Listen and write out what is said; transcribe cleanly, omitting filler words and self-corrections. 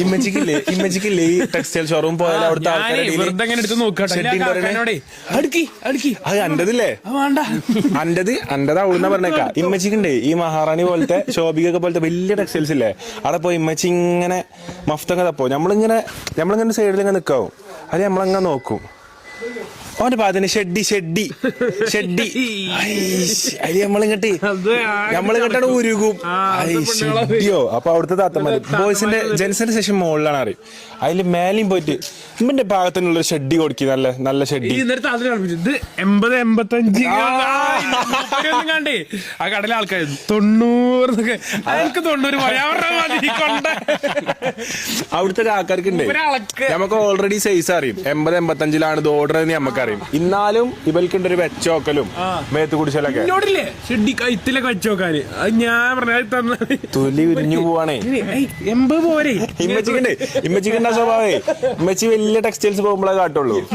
ഇമ്മച്ചിക്കില്ലേ ഈ textile showroom പോയാൽ അവിടുത്തെ അത് അന്റതില്ലേ അന്റത് അവിടുന്ന് പറഞ്ഞേക്കാ. ഇമ്മച്ചിക്കുണ്ടേ ഈ മഹാറാണി പോലത്തെ ശോഭിക പോലത്തെ വലിയ ടെക്സ്റ്റൈൽസ് ഇല്ലേ, അവിടെ പോയി ഇമ്മച്ചി ഇങ്ങനെ മഫ്തൊക്കെ തപ്പോ. നമ്മളിങ്ങനെ സൈഡിലിങ്ങനെ നിക്കാവും, അത് നമ്മളങ്ങനെ നോക്കും. അവന്റെ പാതിന് ഷെഡ്ഡി അരി നമ്മളിങ്ങോട്ടാണ് ഉരുകും. ഷെഡിയോ അപ്പൊ അവിടുത്തെ താത്തമാര് ബോയ്സിന്റെ ജെൻസിന്റെ സെഷൻ മുകളിലാണ് അറിയും. അതില് മേലെയും പോയിട്ട് ഇമ്മന്റെ ഭാഗത്തിനുള്ള ഷെഡ്ഡി കൊടുക്കി, നല്ല ഷെഡ്ഡി. ഇത് 80-85 കണ്ടേ ആ കടയിലെ ആൾക്കാർ 90 അവിടുത്തെ ആൾക്കാർക്ക് ഉണ്ട്. നമുക്ക് ഓൾറെഡി സൈസ് അറിയും, 80-85 ഇത് ഓർഡർ എന്ന് നമുക്കറിയും. ഇന്നാലും ഇവൽക്കുണ്ട് ഒരു വെച്ചോക്കലും മേത്ത് കുടിച്ചാലൊക്കെ കൈത്തിലൊക്കെ വെച്ചോക്കാന്. അത് ഞാൻ പറഞ്ഞ തൊലി വിരിഞ്ഞു പോവാണേ. 80 പോരെ ഇമ്മച്ചിക്കുണ്ട് സ്വഭാവേ. ഇമ്മച്ചി വലിയ ടെക്സ്റ്റൈൽസ് പോകുമ്പോഴേ കാട്ടുള്ളൂ.